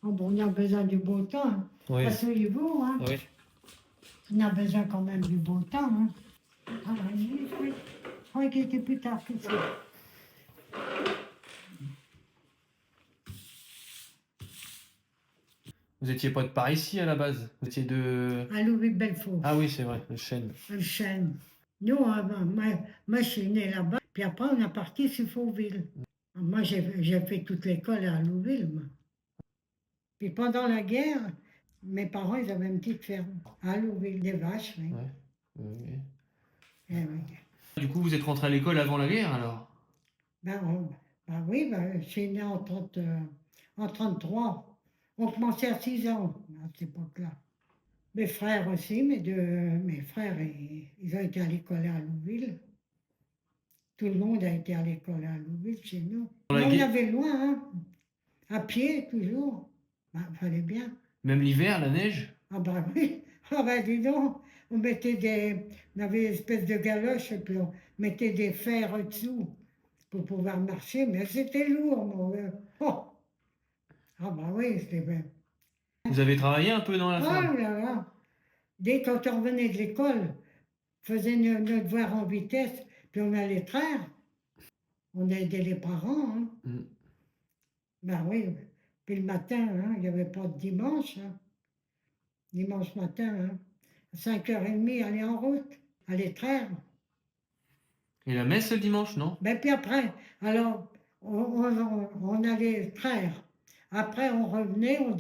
Oh, bon, on a besoin du beau temps. Hein. Oui. Asseyez-vous, hein. Oui. On a besoin quand même du beau temps. Hein. Ah, oui, oui. Je croyais qu'il était plus tard que ça. Vous étiez pas de par ici à la base. Vous étiez de... À Louis-Belfort. Ah oui, c'est vrai, le chêne. Le chêne. Nous, moi, je suis née là-bas. Puis après, on est parti sur Fauville. Moi, j'ai fait toute l'école à Louville. Moi. Puis pendant la guerre, mes parents, ils avaient une petite ferme à Louville, des vaches. Oui. Ouais. Oui. Eh oui. Du coup, vous êtes rentré à l'école avant la guerre alors? Ben oui, je suis né en 33. On commençait à 6 ans à cette époque-là. Mes frères aussi, mes frères, ils ont été à l'école à Louville. Tout le monde a été à l'école à Louville chez nous. Mais on avait loin, hein. À pied, toujours. Ben, fallait bien. Même l'hiver, la neige? Ah ben oui. Ah ben dis donc, on avait une espèce de galoche et puis on mettait des fers dessous pour pouvoir marcher, mais c'était lourd, mon gars. Oh. Ah ben oui, c'était bien. Vous avez travaillé un peu dans la Oh ferme? là là. Dès quand on revenait de l'école, on faisait notre devoir en vitesse, puis on allait traire. On aidait les parents, hein. Ben oui. Puis le matin, hein, il n'y avait pas de dimanche. Hein. Dimanche matin, hein, à 5h30, aller en route, aller traire. Et la messe le dimanche, non? Ben puis après, alors, on allait traire. Après, on revenait, on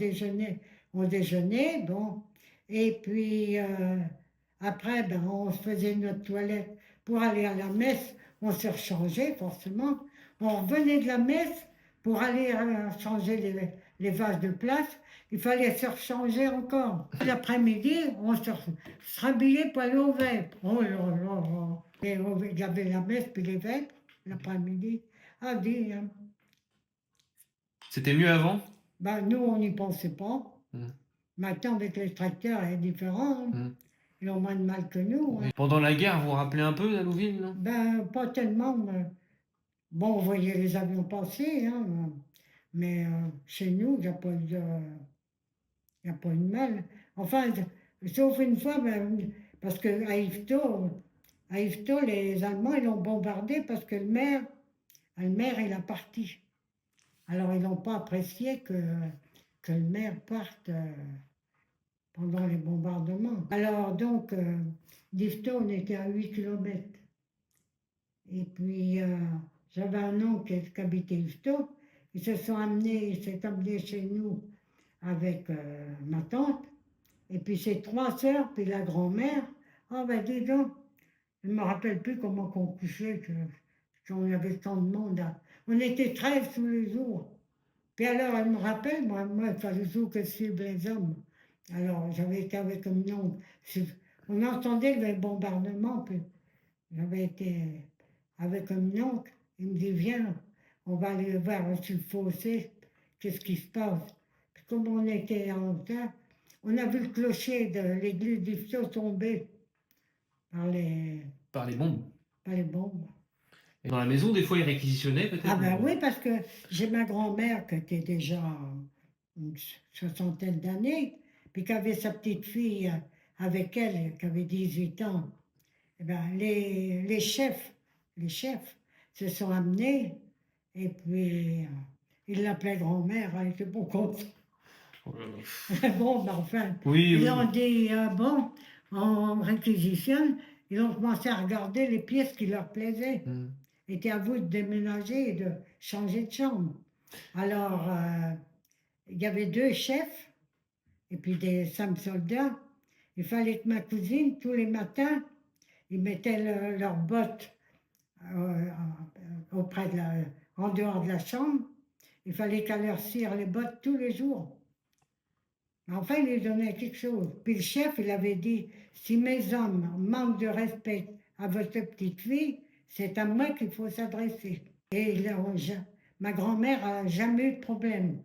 déjeunait, bon. Et puis, après, ben, on se faisait notre toilette pour aller à la messe. On se rechangeait, forcément. On revenait de la messe pour aller changer les vases de place. Il fallait se rechanger encore. L'après-midi, on se rhabillait pour aller au vêpres. Oh là là là. Et il y avait la messe puis les vêpres l'après-midi. Ah, dis, hein. C'était mieux avant? Ben, nous, on n'y pensait pas. Maintenant, avec les tracteurs, c'est différent. Hein. Ils ont moins de mal que nous. Hein. Pendant la guerre, vous vous rappelez un peu d'Alouville, non? Ben, pas tellement. Mais... Bon, on voyait les avions passer, hein, mais chez nous, il n'y a pas de... Il n'y a pas eu de mal. Enfin, sauf une fois, ben, parce qu'à Yvetot, les Allemands, ils l'ont bombardé parce que le maire, il a parti. Alors, ils n'ont pas apprécié que le maire parte pendant les bombardements. Alors, donc, d'Yvetot, on était à 8 kilomètres. Et puis, j'avais un oncle qui habitait Yvetot. Il s'est amené chez nous avec ma tante. Et puis ses 3 sœurs, puis la grand-mère. Ah ben dis donc, je ne me rappelle plus comment on couchait, qu'on avait tant de monde. On était 13 tous les jours. Puis alors, elle me rappelle, moi il fallait toujours que je suive les hommes. Alors, j'avais été avec un oncle. On entendait les bombardements, puis j'avais été avec un oncle. Il me dit, viens, on va aller voir sur le fossé, qu'est-ce qui se passe. Puis comme on était en retard, on a vu le clocher de l'église d'Ifto tomber par les bombes. par les bombes. Et dans la maison, des fois, ils réquisitionnaient peut-être? Ah ben oui, parce que j'ai ma grand-mère qui était déjà une soixantaine d'années, puis qui avait sa petite fille avec elle, qui avait 18 ans. Eh ben, les chefs se sont amenés, et puis ils l'appelaient grand-mère, elle était pas contente. Bon, ben enfin, ils ont dit, bon, on réquisitionne, ils ont commencé à regarder les pièces qui leur plaisaient. Était à vous de déménager et de changer de chambre. Alors, il y avait 2 chefs et puis des 5 soldats. Il fallait que ma cousine, tous les matins, ils mettaient leurs bottes en dehors de la chambre. Il fallait qu'elle leur cire les bottes tous les jours. Enfin, il lui donnait quelque chose. Puis le chef, il avait dit, si mes hommes manquent de respect à votre petite fille, c'est à moi qu'il faut s'adresser. Et ma grand-mère n'a jamais eu de problème.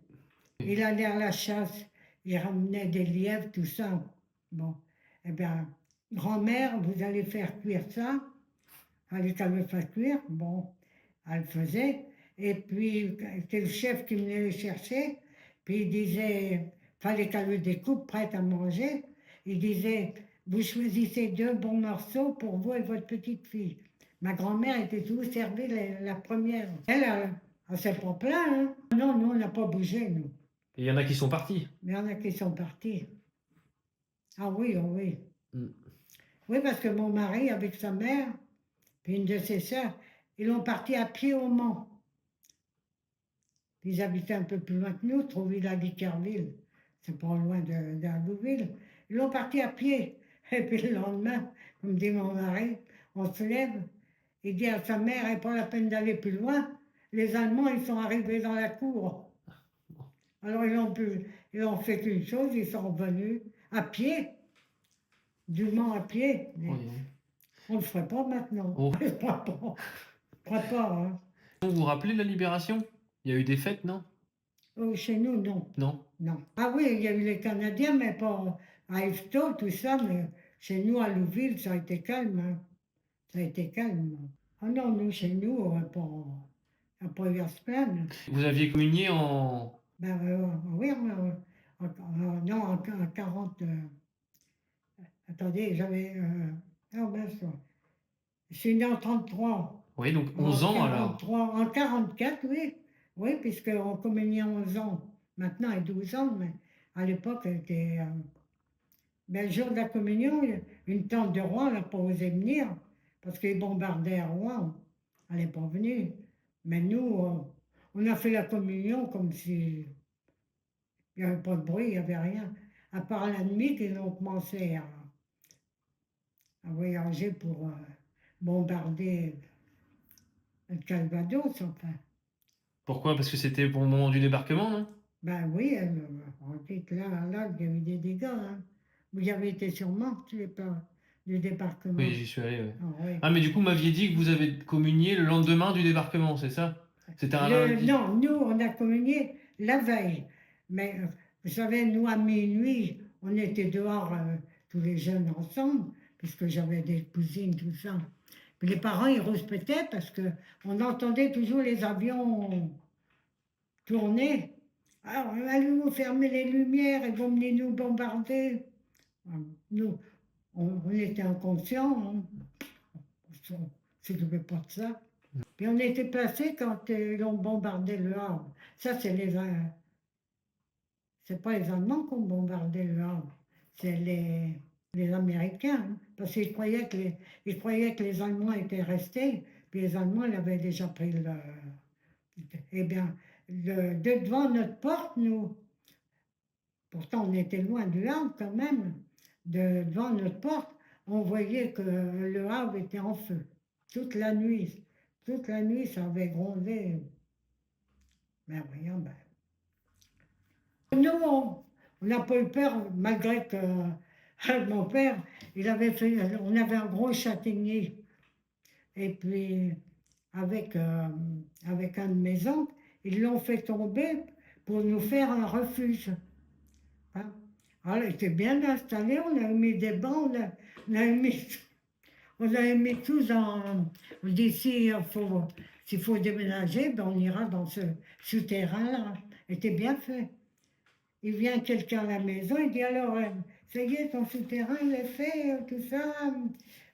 Il allait à la chasse, il ramenait des lièvres, tout ça. Bon, eh bien, grand-mère, vous allez faire cuire ça. Fallait qu'elle me fasse cuire. Bon, elle faisait. Et puis, c'était le chef qui venait les chercher. Puis il disait, fallait qu'elle ait des coupes prêtes à manger. Il disait, vous choisissez 2 bons morceaux pour vous et votre petite fille. Ma grand-mère était toujours servie la première. Elle s'est pas plainte, hein. Non, nous, on n'a pas bougé, nous. Et il y en a qui sont partis. Mais il y en a qui sont partis. Ah oui, oh oui. Mm. Oui, parce que mon mari, avec sa mère, puis une de ses sœurs, ils ont parti à pied au Mans. Ils habitaient un peu plus loin que nous, Trouville-à-Vicarville. C'est pas loin d'Argouville. Ils ont parti à pied. Et puis le lendemain, comme dit mon mari, on se lève. Il dit à sa mère, il n'est pas la peine d'aller plus loin. Les Allemands, ils sont arrivés dans la cour. Alors ils ont fait une chose, ils sont revenus à pied, du Mans à pied. Mais Oui. on ne le ferait pas maintenant. Oh. Je crois pas. Je crois pas, hein. Vous vous rappelez de la libération? Il y a eu des fêtes, non? Oh, chez nous, non. Non. Non. Ah oui, il y a eu les Canadiens, mais pas à Ifto, tout ça, mais chez nous, à Louville, ça a été calme, hein. Ça a été calme. Ah non, nous, chez nous, on n'a pas eu à se plaindre. Vous aviez communié en... Ben oui, non, en 40. Attendez, j'avais. Ah ben ça. Je suis né en 33. Oui, donc En 11 ans alors. 43, en 44, oui. Oui, puisqu'on communiait 11 ans. Maintenant, elle a 12 ans, mais à l'époque, elle était. Ben, le jour de la communion, une tante de Rouen n'a pas osé venir parce qu'ils bombardaient à Rouen. Elle n'est pas venue. Mais nous, on a fait la communion comme si il n'y avait pas de bruit, il n'y avait rien. À part la nuit qu'ils ont commencé à voyager pour bombarder le Calvados, enfin. Pourquoi? Parce que c'était pour le moment du débarquement, non? Ben oui, on dit que là, il y a eu des dégâts, hein. Vous y avez été sûrement, tu n'es pas du débarquement. Oui, j'y suis allé, ouais. Ah, oui. Ah, mais du coup, vous m'aviez dit que vous avez communié le lendemain du débarquement, c'est ça? C'était un lundi? Non, nous, on a communié la veille. Mais vous savez, nous, à minuit, on était dehors, tous les jeunes ensemble, puisque j'avais des cousines, tout ça. Puis les parents, ils rouspétaient parce qu'on entendait toujours les avions tourner. Alors, allez-vous fermer les lumières et vous venez nous bombarder. Nous, on était inconscients, hein. On ne s'occupait pas de ça. Puis on était placés quand ils ont bombardé le Havre. Ça, c'est pas les Allemands qui ont bombardé le Havre, c'est les Américains, hein, parce ils croyaient que les Allemands étaient restés, puis les Allemands ils avaient déjà pris le. Eh bien, devant notre porte, nous, pourtant on était loin du Havre quand même, devant notre porte, on voyait que le Havre était en feu toute la nuit. Toute la nuit, ça avait grondé. Ben voyons, ben. Nous, on n'a pas eu peur, malgré que mon père, on avait un gros châtaignier. Et puis, avec un de mes oncles, ils l'ont fait tomber pour nous faire un refuge, hein. Alors, il était bien installé, on a mis des bancs, on a mis tout dans. On dit s'il faut déménager, ben on ira dans ce souterrain-là. C'était bien fait. Il vient quelqu'un à la maison, il dit alors, ça y est, ton souterrain, il est fait, tout ça.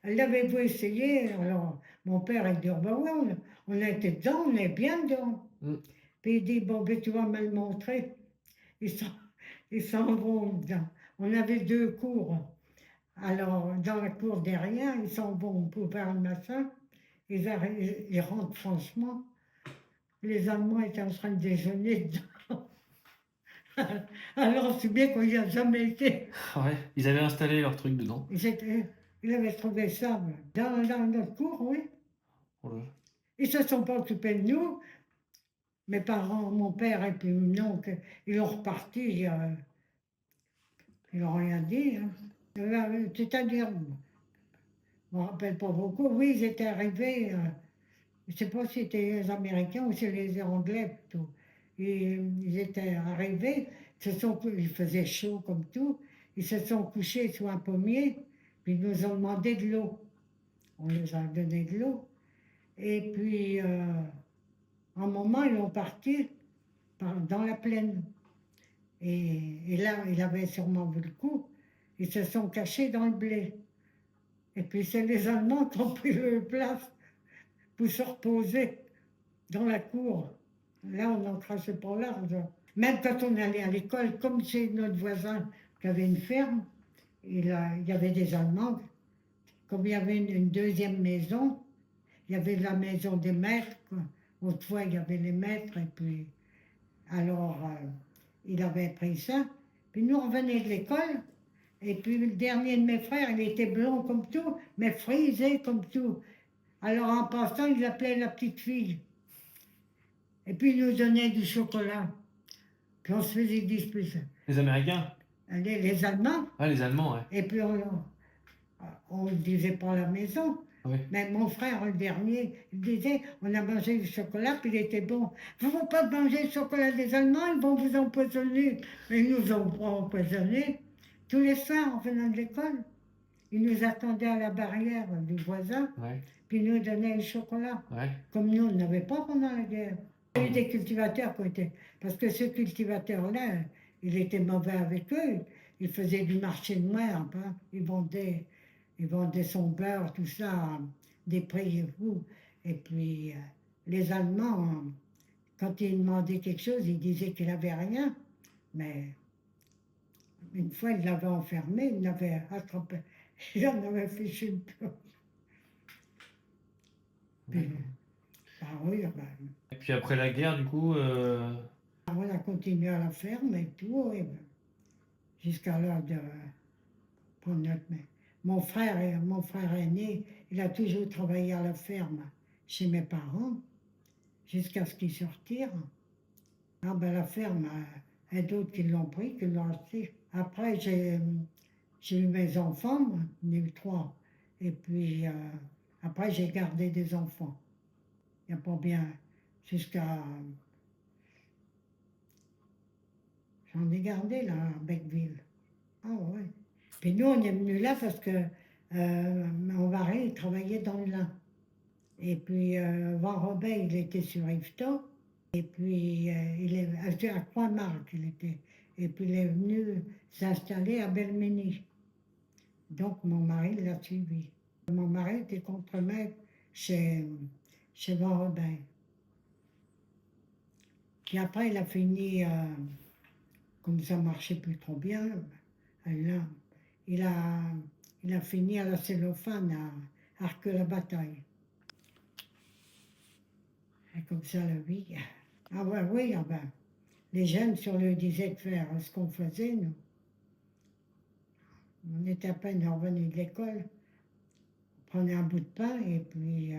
L'avez-vous essayé? Alors, mon père, il dit, oh, ben oui, on a été dedans, on est bien dedans. Puis il dit, bon, ben tu vas me le montrer. Ils s'en vont dedans. On avait 2 cours. Alors, dans la cour derrière, ils s'en vont pour faire le machin. Ils rentrent franchement. Les Allemands étaient en train de déjeuner dedans. Alors, c'est bien qu'on n'y a jamais été. Ouais, ils avaient installé leur truc dedans. Ils avaient trouvé ça dans notre cour, oui. Ouais. Ils ne se sont pas occupés de nous. Mes parents, mon père et puis mon oncle, ils ont reparti. Ils n'ont rien dit, hein. C'est-à-dire, je ne me rappelle pas beaucoup. Oui, ils étaient arrivés, je ne sais pas si c'était les Américains ou si les Anglais plutôt. Ils étaient arrivés, il faisait chaud comme tout, ils se sont couchés sous un pommier, puis ils nous ont demandé de l'eau. On leur a donné de l'eau. Et puis, un moment, ils ont parti dans la plaine. Et là, il avait sûrement vu le coup. Ils se sont cachés dans le blé. Et puis c'est les Allemands qui ont pris le place pour se reposer dans la cour. Là, on n'en crachait pas large. Même quand on allait à l'école, comme c'est notre voisin qui avait une ferme, il y avait des Allemands. Comme il y avait une deuxième maison, il y avait la maison des maîtres, quoi. Autrefois, il y avait les maîtres, et puis, alors, il avait pris ça. Puis nous, on venait de l'école, et puis le dernier de mes frères, il était blond comme tout, mais frisé comme tout. Alors, en passant, il l'appelait la petite fille. Et puis, il nous donnait du chocolat. Puis, on se faisait disputer. Les Américains? Les Allemands. Ah, les Allemands, ouais. Et puis, on ne disait pas à la maison. Oui. Mais mon frère, le dernier, il disait, on a mangé du chocolat, puis il était bon. Vous ne pouvez pas manger le chocolat des Allemands, ils vont vous empoisonner. Mais ils nous ont pas empoisonnés. Tous les soirs, en venant de l'école, ils nous attendaient à la barrière du voisin, Ouais. puis ils nous donnaient le chocolat. Ouais. Comme nous, on n'avait pas pendant la guerre. Il y a eu des cultivateurs qui étaient... Parce que ce cultivateur-là, il était mauvais avec eux. Il faisait du marché de merde. Hein. Il vendait son beurre, tout ça, à des prix fous. Et puis, les Allemands, quand ils demandaient quelque chose, ils disaient qu'il n'avait rien. Mais une fois, ils l'avaient enfermé, ils l'avaient attrapé. Il en avait fichu une place. Puis, bah oui, bah, Et puis après la guerre, du coup, on a continué à la ferme et tout, et jusqu'à l'heure de prendre notre mère. Mon frère aîné, il a toujours travaillé à la ferme chez mes parents, jusqu'à ce qu'ils sortirent. Ah ben la ferme, il y a d'autres qui l'ont pris, qui l'ont acheté. Après, j'ai eu mes enfants, moi, j'en ai eu 3. Et puis, après, j'ai gardé des enfants. Il n'y a pas bien, jusqu'à... J'en ai gardé, là, à Beckville. Ah ouais. Puis nous, on est venus là parce que mon mari, il travaillait dans le lin. Et puis, Van Robin, il était sur Yvetot. Et puis, il est à Croix-Marc, il était. Et puis, il est venu s'installer à Belmény. Donc, mon mari l'a suivi. Mon mari était contremaître chez Van Robin. Puis après, il a fini, comme ça marchait plus trop bien, là, il a fini à la cellophane à Arques-la-Bataille. Et comme ça, la vie. Ah ben oui, ah ben, les jeunes sur le disaient de faire ce qu'on faisait, nous. On était à peine revenus de l'école, on prenait un bout de pain et puis,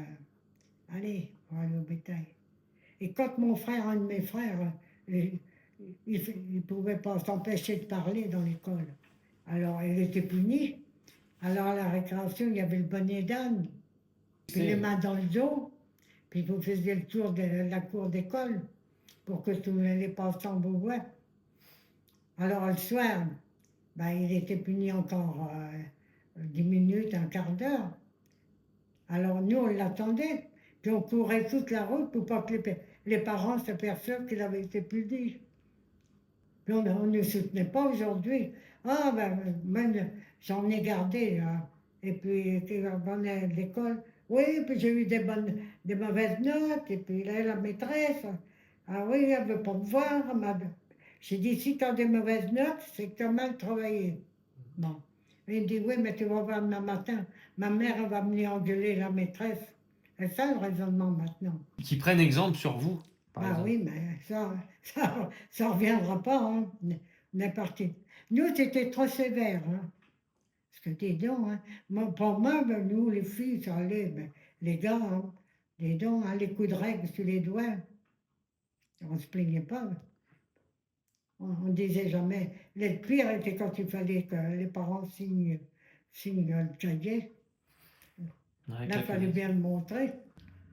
allez, pour aller au bétail. Et quand mon frère, un de mes frères, il ne pouvait pas s'empêcher de parler dans l'école. Alors, il était puni. Alors, à la récréation, il y avait le bonnet d'âne, puis les mains dans le dos, puis vous faisiez le tour de la cour d'école pour que tous les passants vous voient. Alors, le soir, ben, il était puni encore 10 minutes, un quart d'heure. Alors, nous, on l'attendait, puis on courait toute la route pour pas que les parents s'aperçoivent qu'il avait été puni. Puis on ne soutenait pas aujourd'hui. Ah, ben, même, j'en ai gardé, là. Et puis, quand je revenais de l'école, oui, puis j'ai eu des mauvaises notes, et puis là, la maîtresse, ah oui, elle ne veut pas me voir. J'ai dit, si tu as des mauvaises notes, c'est que tu as mal travaillé. Bon. Il me dit, oui, mais tu vas voir demain matin, ma mère, elle va venir engueuler la maîtresse. C'est ça le raisonnement maintenant. qui prennent exemple sur vous, par Ah exemple. oui, mais ça reviendra pas, hein. On est parti. Nous, c'était trop sévère, hein. Parce que dis donc, hein, pour moi, ben, nous, les filles, ça allait, mais les gars, hein, dis donc, hein, les coups de règle sur les doigts, on ne se plaignait pas. On disait jamais. Le pire était quand il fallait que les parents signent le cahier. Ouais, Là, il fallait bien le montrer.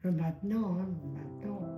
Que maintenant, hein, maintenant.